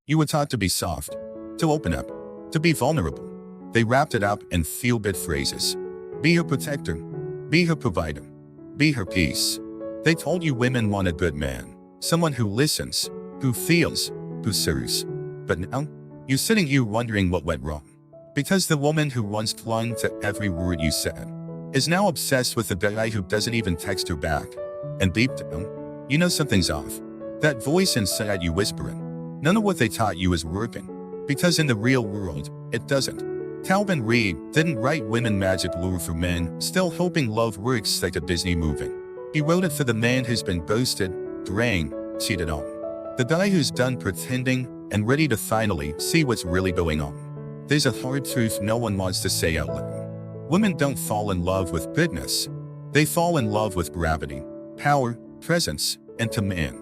You were taught to be soft, to open up, to be vulnerable. They wrapped it up in feel-good phrases. Be her protector, be her provider, be her peace. They told you women want a good man, someone who listens, who feels, who serves. But now, you're sitting here wondering what went wrong. Because the woman who once clung to every word you said is now obsessed with the guy who doesn't even text her back. And deep down, you know something's off. That voice inside you whispering, none of what they taught you is working. Because in the real world, it doesn't. Calvin Reed didn't write women magic lure for men, still hoping love works like a Disney movie. He wrote it for the man who's been ghosted, drained, cheated on. The guy who's done pretending and ready to finally see what's really going on. There's a hard truth no one wants to say out loud. Women don't fall in love with goodness. They fall in love with gravity, power, presence, and command.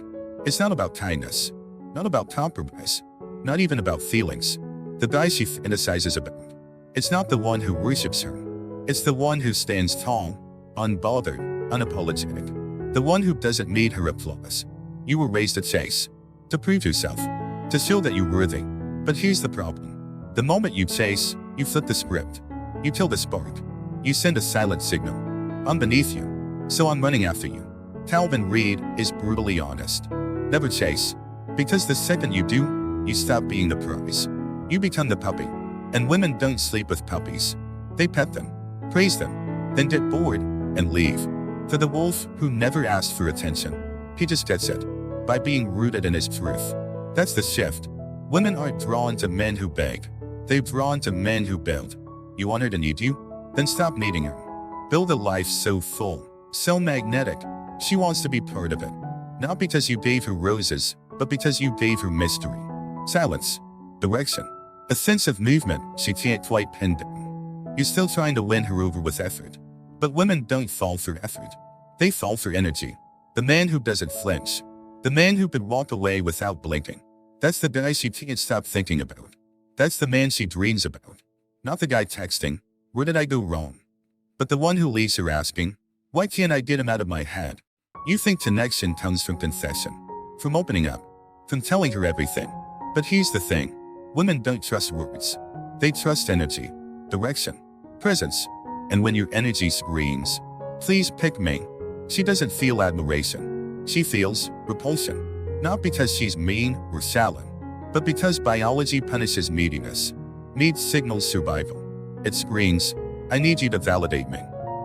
It's not about kindness, not about compromise, not even about feelings. The guy she fantasizes about. It's not the one who worships her. It's the one who stands tall, unbothered, unapologetic. The one who doesn't need her applause. You were raised to chase, to prove yourself, to show that you're worthy. But here's the problem. The moment you chase, you flip the script. You kill the spark. You send a silent signal. I'm beneath you, so I'm running after you. Calvin Reed is brutally honest. Never chase. Because the second you do, you stop being the prize. You become the puppy. And women don't sleep with puppies. They pet them, praise them, then get bored and leave. For the wolf who never asked for attention, he just gets it by being rooted in his truth. That's the shift. Women aren't drawn to men who beg. They're drawn to men who build. You want her to need you? Then stop needing her. Build a life so full, so magnetic. She wants to be part of it. Not because you gave her roses, but because you gave her mystery, silence, direction, a sense of movement she can't quite pin down. You're still trying to win her over with effort. But women don't fall for effort. They fall for energy. The man who doesn't flinch. The man who could walk away without blinking. That's the guy she can't stop thinking about. That's the man she dreams about. Not the guy texting, where did I go wrong? But the one who leaves her asking, why can't I get him out of my head? You think connection comes from confession, from opening up, from telling her everything. But here's the thing. Women don't trust words. They trust energy, direction, presence. And when your energy screams, please pick me, she doesn't feel admiration. She feels repulsion. Not because she's mean or shallow, but because biology punishes neediness. Need signals survival. It screams, I need you to validate me.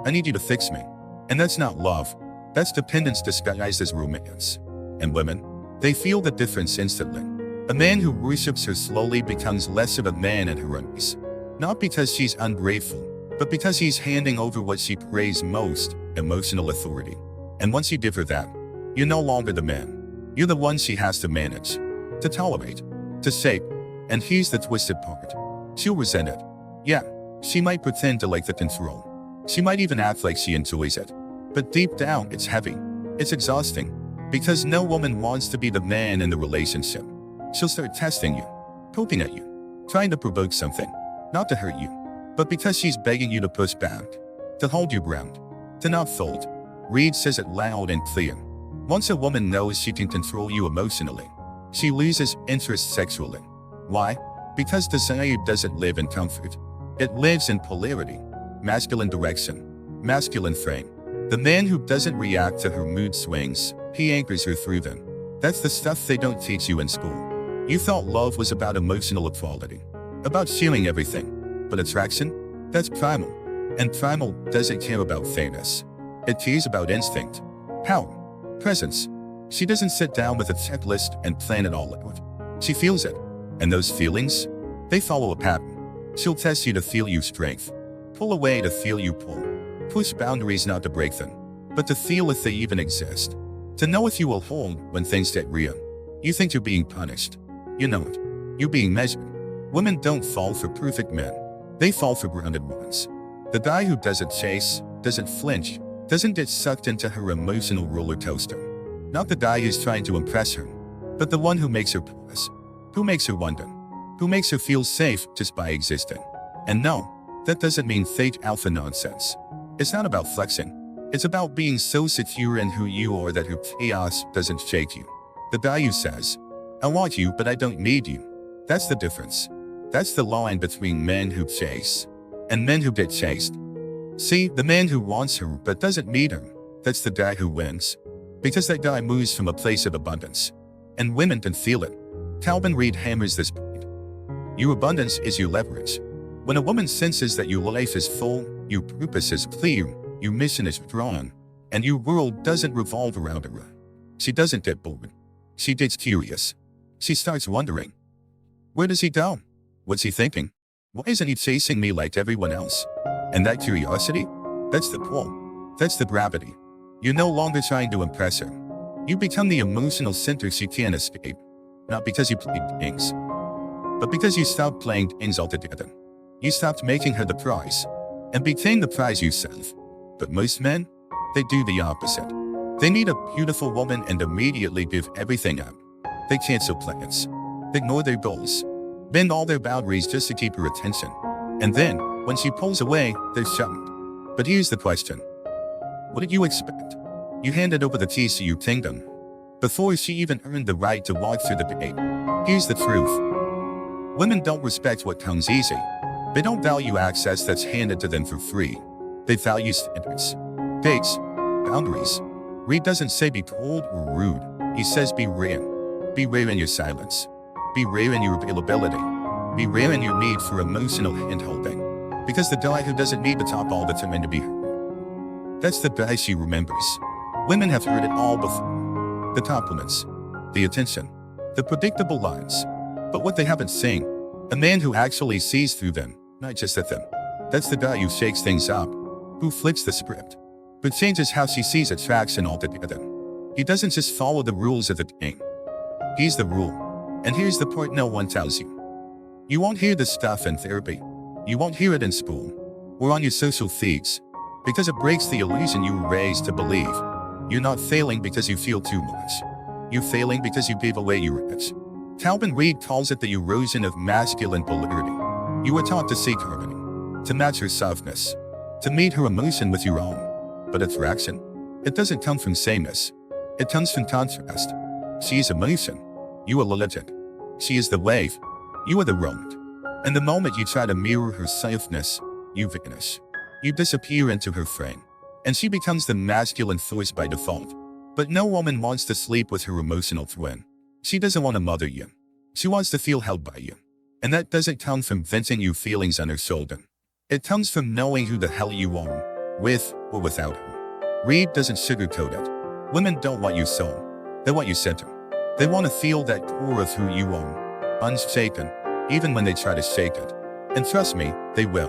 I need you to fix me. And that's not love. That's dependence disguised as romance. And women, they feel the difference instantly. A man who worships her slowly becomes less of a man in her eyes. Not because she's ungrateful, but because he's handing over what she craves most, emotional authority. And once you give her that, you're no longer the man. You're the one she has to manage, to tolerate, to shape. And here's the twisted part. She'll resent it. Yeah, she might pretend to like the control. She might even act like she enjoys it. But deep down, it's heavy. It's exhausting. Because no woman wants to be the man in the relationship. She'll start testing you, poking at you, trying to provoke something, not to hurt you, but because she's begging you to push back, to hold your ground, to not fold. Reed says it loud and clear. Once a woman knows she can control you emotionally, she loses interest sexually. Why? Because desire doesn't live in comfort. It lives in polarity, masculine direction, masculine frame. The man who doesn't react to her mood swings, he anchors her through them. That's the stuff they don't teach you in school. You thought love was about emotional equality, about sharing everything. But attraction? That's primal. And primal doesn't care about fairness. It cares about instinct, power, presence. She doesn't sit down with a checklist and plan it all out. She feels it. And those feelings? They follow a pattern. She'll test you to feel your strength, pull away to feel you pull, push boundaries not to break them, but to feel if they even exist, to know if you will hold when things get real. You think you're being punished. You're not. You're being measured. Women don't fall for perfect men. They fall for grounded ones. The guy who doesn't chase, doesn't flinch, doesn't get sucked into her emotional roller coaster. Not the guy who's trying to impress her, but the one who makes her pause, who makes her wonder, who makes her feel safe just by existing. And no, that doesn't mean fake alpha nonsense. It's not about flexing. It's about being so secure in who you are that her chaos doesn't shake you. The guy who says, I want you, but I don't need you. That's the difference. That's the line between men who chase and men who get chased. See, the man who wants her but doesn't need her, that's the guy who wins. Because that guy moves from a place of abundance. And women can feel it. Calvin Reed hammers this point. Your abundance is your leverage. When a woman senses that your life is full, your purpose is clear, your mission is drawn, and your world doesn't revolve around her, she doesn't get bored. She gets curious. She starts wondering, where does he go? What's he thinking? Why isn't he chasing me like everyone else? And that curiosity, that's the pull. That's the gravity. You're no longer trying to impress her. You become the emotional center she can't escape. Not because you played games, but because you stopped playing games altogether. You stopped making her the prize, and became the prize yourself. But most men, they do the opposite. They meet a beautiful woman and immediately give everything up. They cancel plans. They ignore their goals. Bend all their boundaries just to keep her attention. And then, when she pulls away, they're shocked. But here's the question. What did you expect? You handed over the keys to your kingdom before she even earned the right to walk through the gate. Here's the truth. Women don't respect what comes easy. They don't value access that's handed to them for free. They value standards, dates, boundaries. Reed doesn't say be cold or rude. He says be rare. Be rare in your silence. Be rare in your availability. Be rare in your need for emotional hand-holding. Because the guy who doesn't need to talk all the time to be heard, that's the guy she remembers. Women have heard it all before. The compliments, the attention, the predictable lines. But what they haven't seen, a man who actually sees through them, not just at them. That's the guy who shakes things up, who flips the script, but changes how she sees attraction altogether. He doesn't just follow the rules of the game. He's the rule. And here's the part no one tells you. You won't hear this stuff in therapy. You won't hear it in school or on your social feeds, because it breaks the illusion you were raised to believe. You're not failing because you feel too much. You're failing because you gave away your edge. Calvin Reed calls it the erosion of masculine polarity. You were taught to seek harmony, to match her softness, to meet her emotion with your own. But attraction, it doesn't come from sameness. It comes from contrast. She is emotion. You are legend. She is the wave. You are the road. And the moment you try to mirror her softness, you vanish. You disappear into her frame. And she becomes the masculine force by default. But no woman wants to sleep with her emotional twin. She doesn't want to mother you. She wants to feel held by you. And that doesn't come from venting your feelings on her shoulder. It comes from knowing who the hell you are, with or without her. Reed doesn't sugarcoat it. Women don't want you soul. They want you center. They want to feel that core of who you are, unshaken, even when they try to shake it. And trust me, they will.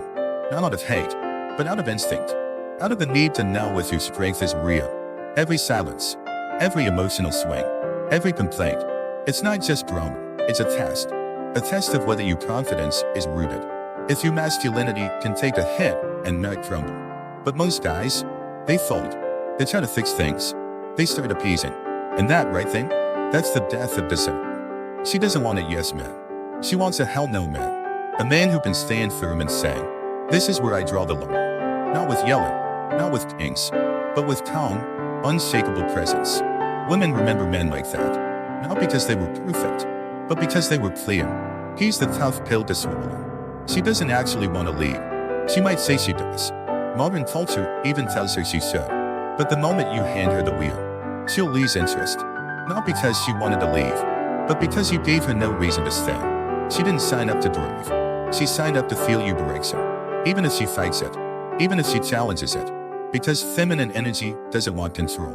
Not out of hate, but out of instinct. Out of the need to know if your strength is real. Every silence, every emotional swing, every complaint. It's not just drama, it's a test. A test of whether your confidence is rooted. If your masculinity can take a hit and not crumble. But most guys, they fold. They try to fix things. They start appeasing. And that right thing, that's the death of desire. She doesn't want a yes man. She wants a hell no man. A man who can stand firm and say, this is where I draw the line. Not with yelling, not with kings, but with calm, unshakable presence. Women remember men like that, not because they were perfect, but because they were clear. He's the tough pill to swallow. She doesn't actually want to leave. She might say she does. Modern culture even tells her she should. But the moment you hand her the wheel, she'll lose interest. Not because she wanted to leave, but because you gave her no reason to stay. She didn't sign up to drive. She signed up to feel your direction, even if she fights it, even if she challenges it. Because feminine energy doesn't want control.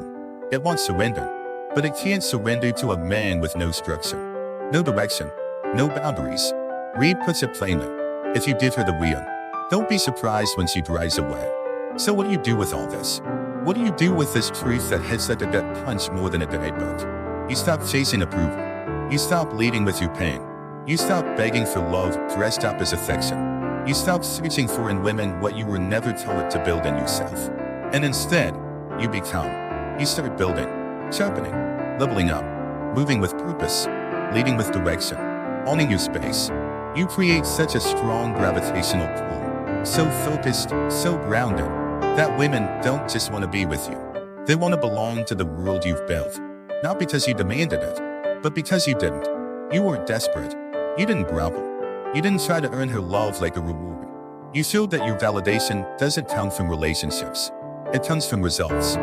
It wants surrender, but it can't surrender to a man with no structure, no direction, no boundaries. Reed puts it plainly. If you give her the wheel, don't be surprised when she drives away. So what do you do with all this? What do you do with this truth that hits like a gut punch more than a guidebook? You stop chasing approval. You stop leading with your pain. You stop begging for love dressed up as affection. You stop searching for in women what you were never taught to build in yourself. And instead, you become. You start building, sharpening, leveling up, moving with purpose, leading with direction, owning your space. You create such a strong gravitational pull, so focused, so grounded, that women don't just want to be with you. They want to belong to the world you've built. Not because you demanded it, but because you didn't. You weren't desperate. You didn't grovel. You didn't try to earn her love like a reward. You showed that your validation doesn't come from relationships. It comes from results,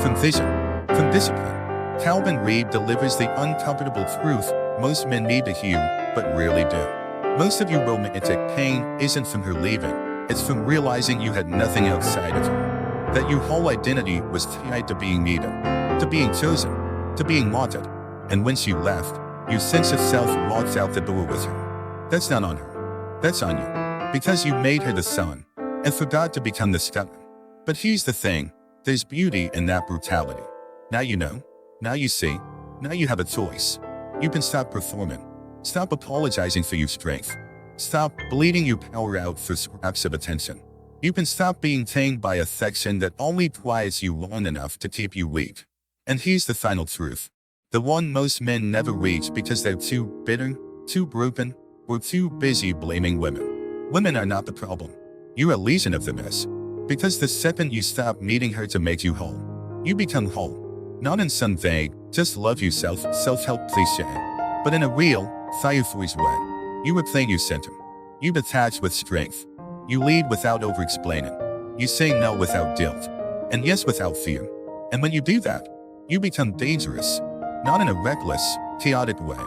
from vision, from discipline. Calvin Reed delivers the uncomfortable truth most men need to hear, but rarely do. Most of your romantic pain isn't from her leaving. It's from realizing you had nothing outside of her. That your whole identity was tied to being needed, to being chosen, to being wanted. And when she left, your sense of self walked out the door with her. That's not on her. That's on you. Because you made her the son and forgot to become the stepman. But here's the thing. There's beauty in that brutality. Now you know. Now you see. Now you have a choice. You can stop performing. Stop apologizing for your strength. Stop bleeding your power out for scraps of attention. You can stop being tamed by affection that only quiets you long enough to keep you weak. And here's the final truth. The one most men never reach because they're too bitter, too broken, or too busy blaming women. Women are not the problem. You're a legion of them is. Because the second you stop needing her to make you whole, you become whole. Not in some vague, just love yourself, self-help cliché, but in a real, fire-force way. You reclaim your center. You detach with strength. You lead without over-explaining. You say no without guilt, and yes without fear. And when you do that, you become dangerous, not in a reckless, chaotic way,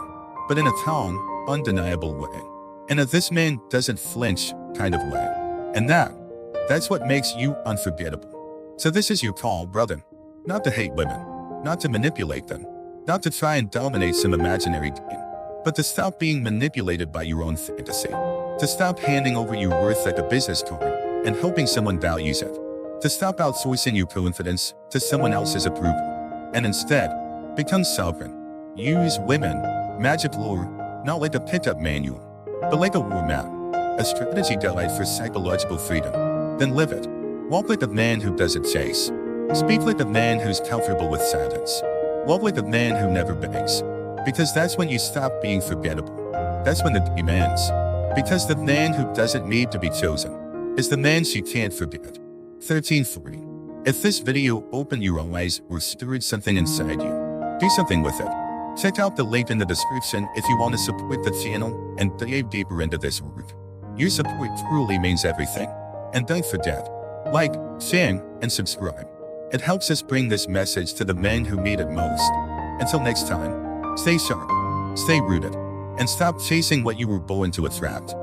but in a calm, undeniable way. In a this man doesn't flinch kind of way. And that's what makes you unforgettable. So this is your call, brother. Not to hate women, not to manipulate them, not to try and dominate some imaginary game, but to stop being manipulated by your own fantasy. To stop handing over your worth like a business card and hoping someone values it. To stop outsourcing your confidence to someone else's approval. And instead, become sovereign. Use women, magic lore, not like a pickup manual, but like a war map. A strategy guide for psychological freedom. Then live it. Walk like a man who doesn't chase. Speak like a man who's comfortable with silence. Love like a man who never begs. Because that's when you stop being forgettable. That's when the game ends. Because the man who doesn't need to be chosen is the man she can't forget. 1340. If this video opened your eyes or stirred something inside you, do something with it. Check out the link in the description if you want to support the channel and dive deeper into this work. Your support truly means everything. And don't forget, like, share, and subscribe. It helps us bring this message to the men who need it most. Until next time, stay sharp, stay rooted, and stop chasing what you were born to attract.